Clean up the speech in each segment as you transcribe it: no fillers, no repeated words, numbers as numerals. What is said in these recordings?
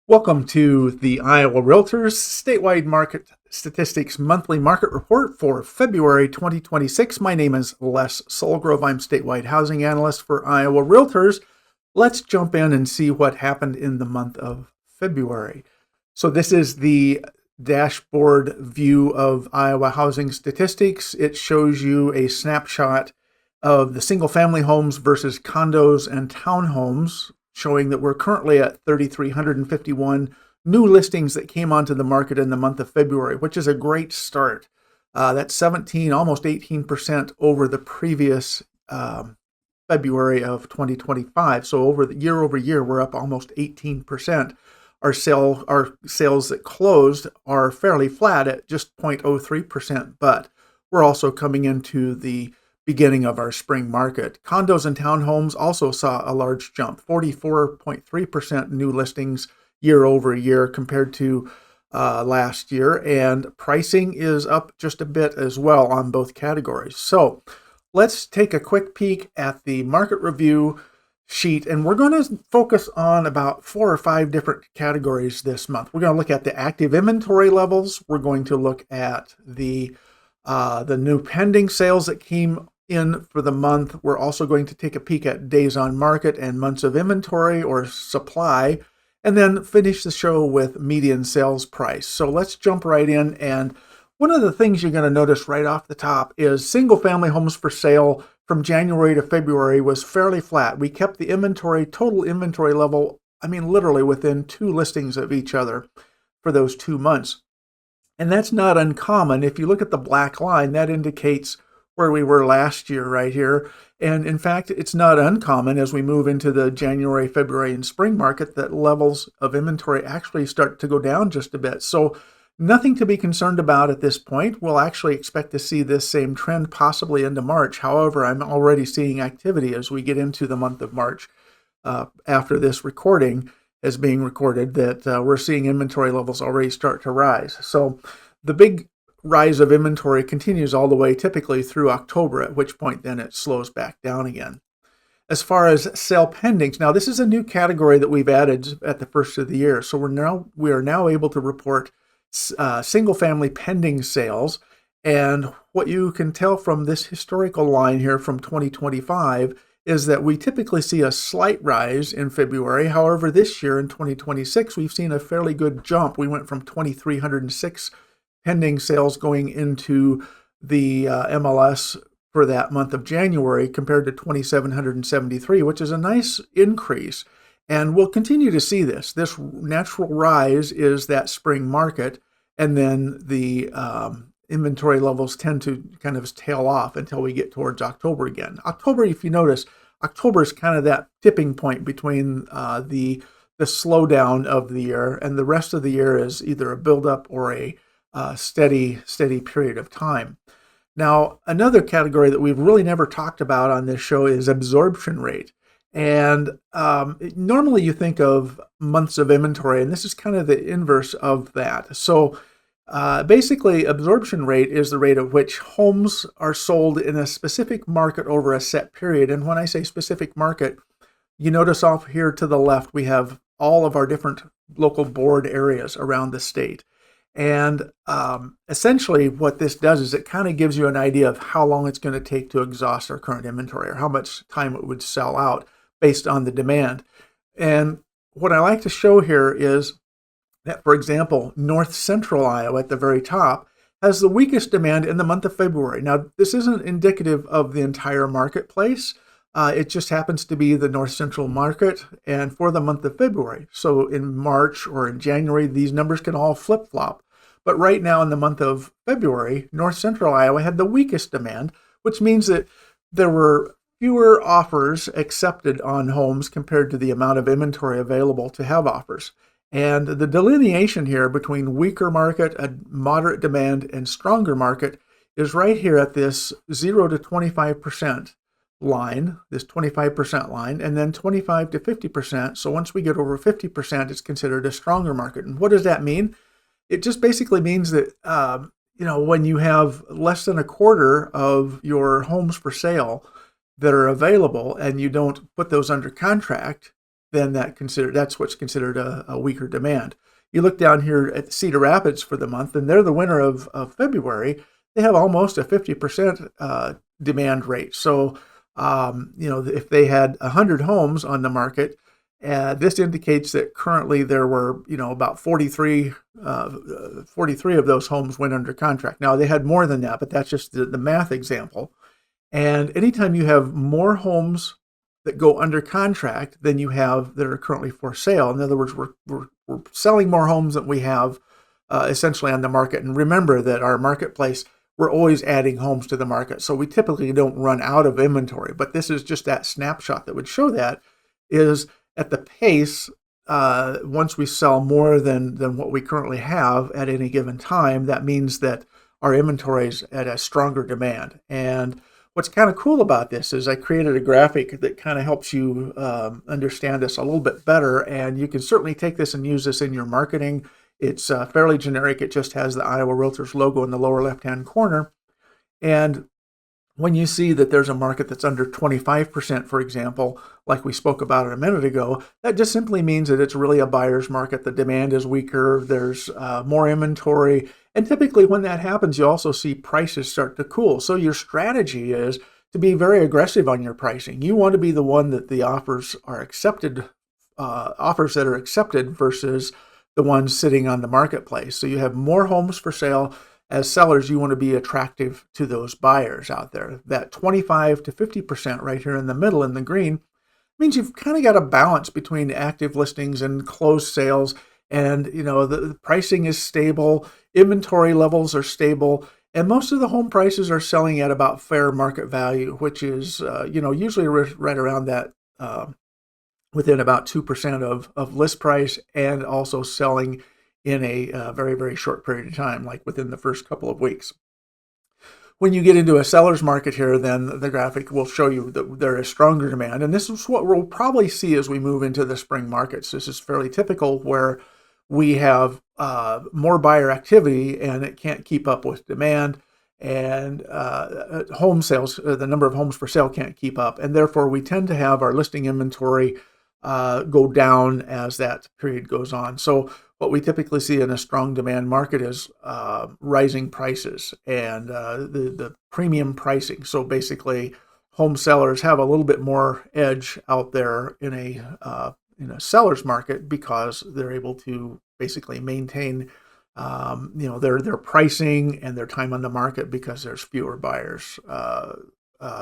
Welcome to the Iowa Realtors Statewide Market Statistics Monthly Market Report for February 2026. My name is Les Sulgrove. I'm Statewide Housing Analyst for Iowa Realtors. Let's jump in and see what happened in the month of February. So this is the dashboard view of Iowa housing statistics. It shows you a snapshot of the single-family homes versus condos and townhomes, showing that we're currently at 3,351 new listings that came onto the market in the month of February, which is a great start. That's 17, almost 18% over the previous February of 2025. So over year, we're up almost 18%. Our sales that closed are fairly flat at just 0.03%, but we're also coming into the beginning of our spring market. Condos and townhomes also saw a large jump, 44.3% new listings year over year compared to last year, and pricing is up just a bit as well on both categories. So let's take a quick peek at the market review sheet, and we're going to focus on about 4 or 5 different categories this month. We're going to look at the active inventory levels. We're going to look at the new pending sales that came in for the month. We're also going to take a peek at days on market and months of inventory or supply, and then finish the show with median sales price. So let's jump right in. And one of the things you're going to notice right off the top is single family homes for sale from January to February was fairly flat. We kept the total inventory level, literally within 2 listings of each other for those 2 months. And that's not uncommon. If you look at the black line, that indicates where we were last year right here. And in fact, it's not uncommon as we move into the January, February, and spring market that levels of inventory actually start to go down just a bit. So nothing to be concerned about at this point. We'll actually expect to see this same trend possibly into March. However, I'm already seeing activity as we get into the month of March after this recording is being recorded, that we're seeing inventory levels already start to rise. So the big rise of inventory continues all the way typically through October, at which point then it slows back down again. As far as sale pendings, now this is a new category that we've added at the first of the year. So we are now able to report single family pending sales. And what you can tell from this historical line here from 2025 is that we typically see a slight rise in February. However, this year in 2026, we've seen a fairly good jump. We went from 2,306 pending sales going into the MLS for that month of January compared to 2,773, which is a nice increase. And we'll continue to see this. This natural rise is that spring market, and then the inventory levels tend to kind of tail off until we get towards October again. October, if you notice, October is kind of that tipping point between the slowdown of the year, and the rest of the year is either a buildup or a steady period of time. Now, another category that we've really never talked about on this show is absorption rate. And normally you think of months of inventory, and this is kind of the inverse of that. So basically, absorption rate is the rate at which homes are sold in a specific market over a set period. And when I say specific market, you notice off here to the left, we have all of our different local board areas around the state. And essentially what this does is it kind of gives you an idea of how long it's going to take to exhaust our current inventory, or how much time it would sell out based on the demand. And what I like to show here is that, for example, North Central Iowa at the very top has the weakest demand in the month of February. Now, this isn't indicative of the entire marketplace. It just happens to be the North Central market and for the month of February. So in March or in January, these numbers can all flip-flop. But right now in the month of February, North Central Iowa had the weakest demand, which means that there were fewer offers accepted on homes compared to the amount of inventory available to have offers. And the delineation here between weaker market, a moderate demand, and stronger market is right here at this 0 to 25% line, this 25% line, and then 25 to 50%. So once we get over 50%, it's considered a stronger market. And what does that mean? It just basically means that, when you have less than a quarter of your homes for sale that are available and you don't put those under contract, then that's what's considered a weaker demand. You look down here at Cedar Rapids for the month, and they're the winner of February. They have almost a 50% demand rate. So, if they had 100 homes on the market, this indicates that currently there were, about 43 of those homes went under contract. Now, they had more than that, but that's just the math example. And anytime you have more homes that go under contract than you have that are currently for sale, in other words, we're selling more homes than we have essentially on the market. And remember that our marketplace, we're always adding homes to the market. So we typically don't run out of inventory, but this is just that snapshot that would show that is at the pace, once we sell more than what we currently have at any given time, that means that our inventory is at a stronger demand. And what's kind of cool about this is I created a graphic that kind of helps you understand this a little bit better. And you can certainly take this and use this in your marketing. It's fairly generic. It just has the Iowa Realtors logo in the lower left-hand corner. And when you see that there's a market that's under 25%, for example, like we spoke about a minute ago, that just simply means that it's really a buyer's market. The demand is weaker. There's more inventory. And typically when that happens, you also see prices start to cool. So your strategy is to be very aggressive on your pricing. You want to be the one that the offers are accepted, offers that are accepted versus the ones sitting on the marketplace. So you have more homes for sale. As sellers, you want to be attractive to those buyers out there. That 25 to 50% right here in the middle in the green means you've kind of got a balance between active listings and closed sales. And, the pricing is stable, inventory levels are stable, and most of the home prices are selling at about fair market value, which is, usually right around that, within about 2% of list price, and also selling in a very, very short period of time, like within the first couple of weeks. When you get into a seller's market here, then the graphic will show you that there is stronger demand. And this is what we'll probably see as we move into the spring markets. This is fairly typical where we have more buyer activity and it can't keep up with demand. And home sales, the number of homes for sale can't keep up. And therefore, we tend to have our listing inventory go down as that period goes on. So what we typically see in a strong demand market is rising prices and the premium pricing. So basically, home sellers have a little bit more edge out there in a seller's market because they're able to basically maintain their pricing and their time on the market because there's fewer buyers,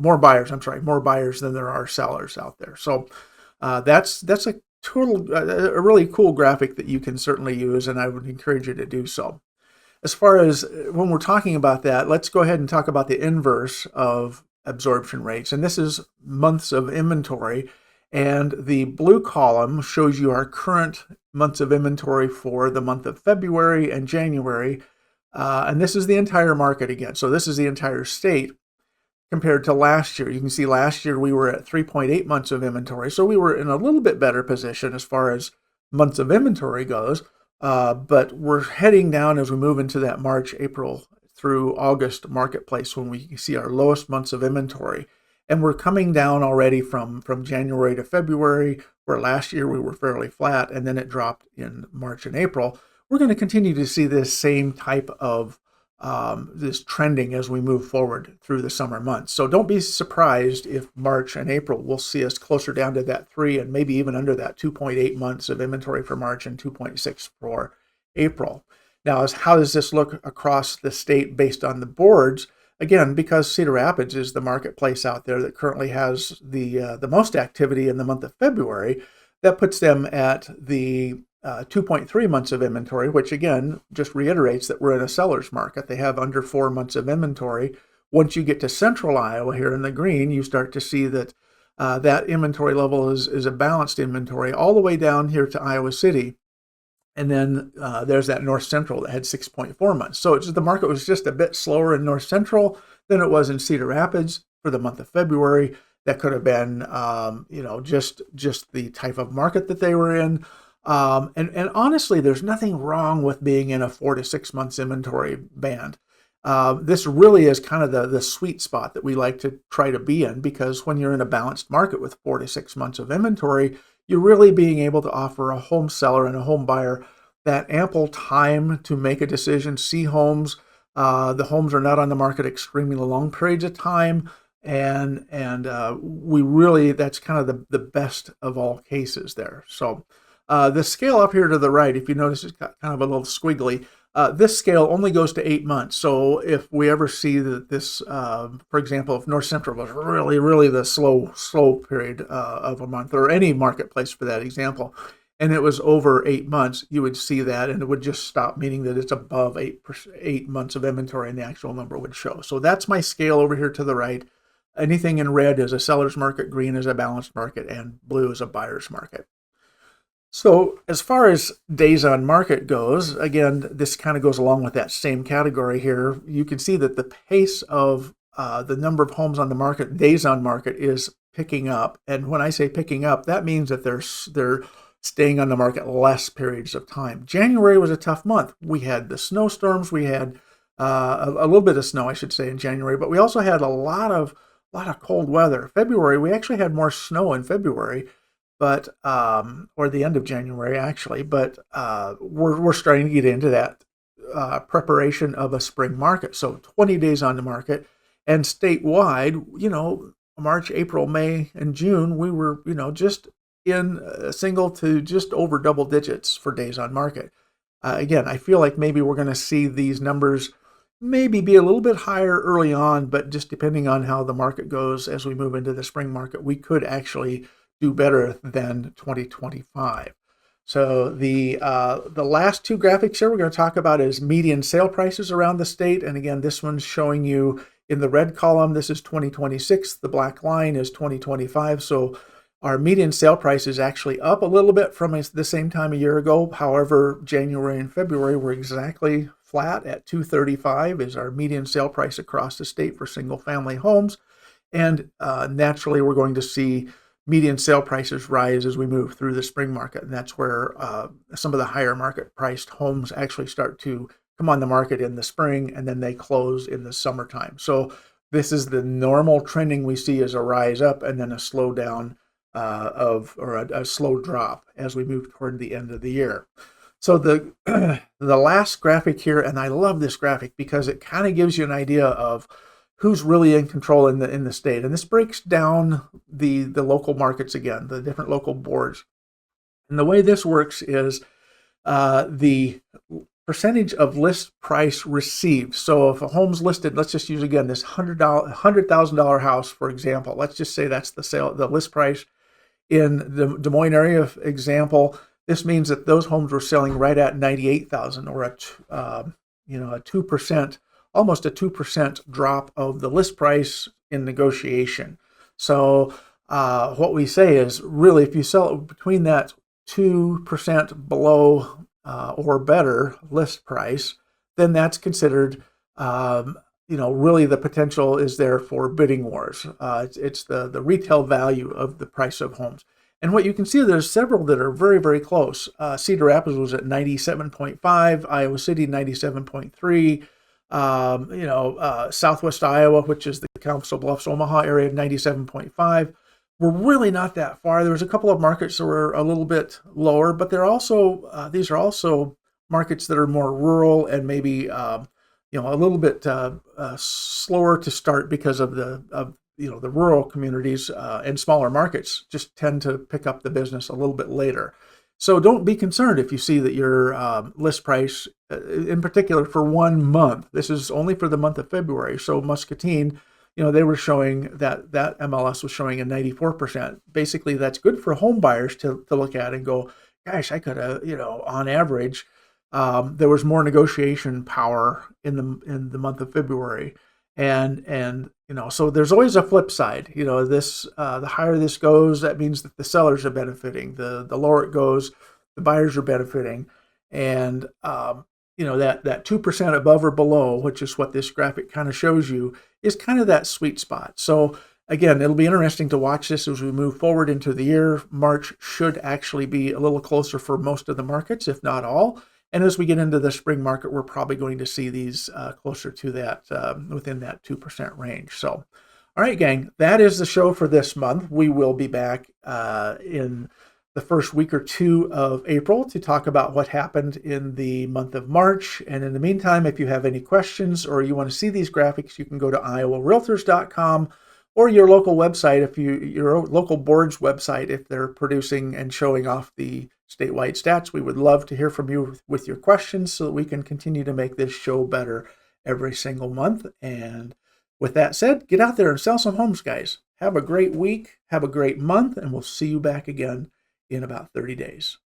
more buyers than there are sellers out there. So that's a really cool graphic that you can certainly use, and I would encourage you to do so. As far as when we're talking about that, let's go ahead and talk about the inverse of absorption rates. And this is months of inventory. And the blue column shows you our current months of inventory for the month of February and January. And this is the entire market again. So this is the entire state compared to last year. You can see last year we were at 3.8 months of inventory. So we were in a little bit better position as far as months of inventory goes. But we're heading down as we move into that March, April through August marketplace when we see our lowest months of inventory. And we're coming down already from January to February, where last year we were fairly flat, and then it dropped in March and April. We're going to continue to see this same type of this trending as we move forward through the summer months. So don't be surprised if March and April will see us closer down to that 3 and maybe even under that 2.8 months of inventory for March and 2.6 for April. Now, how does this look across the state based on the boards? Again, because Cedar Rapids is the marketplace out there that currently has the most activity in the month of February, that puts them at the 2.3 months of inventory, which again just reiterates that we're in a seller's market. They have under 4 months of inventory. Once you get to central Iowa here in the green, you start to see that that inventory level is a balanced inventory all the way down here to Iowa City. And then there's that North Central that had 6.4 months. So the market was just a bit slower in North Central than it was in Cedar Rapids for the month of February. That could have been, just the type of market that they were in. And honestly, there's nothing wrong with being in a 4 to 6 months inventory band. This really is kind of the sweet spot that we like to try to be in, because when you're in a balanced market with 4 to 6 months of inventory, you're really being able to offer a home seller and a home buyer that ample time to make a decision, see homes. The homes are not on the market extremely long periods of time. And we really, that's kind of the best of all cases there. So the scale up here to the right, if you notice, it's got kind of a little squiggly. This scale only goes to 8 months. So if we ever see that this, for example, if North Central was really the slow period of a month, or any marketplace for that example, and it was over 8 months, you would see that, and it would just stop, meaning that it's above 8 months of inventory, and the actual number would show. So that's my scale over here to the right. Anything in red is a seller's market, green is a balanced market, and blue is a buyer's market. So as far as days on market goes, again, this kind of goes along with that same category here. You can see that the pace of the number of homes on the market, days on market, is picking up. And when I say picking up, that means that they're staying on the market less periods of time. January was a tough month. We had the snowstorms. We had a little bit of snow, I should say, in January, but we also had a lot of cold weather. February, we actually had more snow in February, but or the end of January actually, but we're starting to get into that preparation of a spring market. So 20 days on the market, and statewide, March, April, May, and June, we were, just in single to just over double digits for days on market. Again, I feel like maybe we're going to see these numbers maybe be a little bit higher early on, but just depending on how the market goes as we move into the spring market, we could actually do better than 2025. So the last two graphics here we're going to talk about is median sale prices around the state. And again, this one's showing you in the red column, this is 2026. The black line is 2025. So our median sale price is actually up a little bit from the same time a year ago. However, January and February were exactly flat at $235 is our median sale price across the state for single family homes. And naturally, we're going to see median sale prices rise as we move through the spring market. And that's where some of the higher market priced homes actually start to come on the market in the spring, and then they close in the summertime. So this is the normal trending we see, as a rise up and then a slowdown or a slow drop as we move toward the end of the year. So the last graphic here, and I love this graphic because it kind of gives you an idea of who's really in control in the state. And this breaks down the local markets again, the different local boards. And the way this works is the percentage of list price received. So if a home's listed, let's just use again this $100,000 house, for example. Let's just say that's the list price in the Des Moines area, for example. This means that those homes were selling right at $98,000, or a 2%. Almost a 2% drop of the list price in negotiation. So what we say is, really, if you sell it between that 2% below or better list price, then that's considered, really the potential is there for bidding wars. It's the retail value of the price of homes. And what you can see, there's several that are very, very close. Cedar Rapids was at 97.5, Iowa City 97.3. Southwest Iowa, which is the Council Bluffs, Omaha area, 97.5. We're really not that far. There was a couple of markets that were a little bit lower, but they're also these are also markets that are more rural and maybe a little bit slower to start because of the rural communities and smaller markets just tend to pick up the business a little bit later. So don't be concerned if you see that your list price, in particular for 1 month, this is only for the month of February. So Muscatine, they were showing that MLS was showing a 94%. Basically, that's good for home buyers to look at and go, gosh, I could have, on average, there was more negotiation power in the month of February. And so there's always a flip side. The higher this goes, that means that the sellers are benefiting. The lower it goes, the buyers are benefiting. And that 2% above or below, which is what this graphic kind of shows you, is kind of that sweet spot. So again, it'll be interesting to watch this as we move forward into the year. March should actually be a little closer for most of the markets, if not all. And as we get into the spring market, we're probably going to see these closer to that, within that 2% range. So, all right, gang, that is the show for this month. We will be back in the first week or two of April to talk about what happened in the month of March. And in the meantime, if you have any questions or you want to see these graphics, you can go to iowarealtors.com or your local website, your local board's website, if they're producing and showing off the statewide stats. We would love to hear from you with your questions so that we can continue to make this show better every single month. And with that said, get out there and sell some homes, guys. Have a great week, have a great month, and we'll see you back again in about 30 days.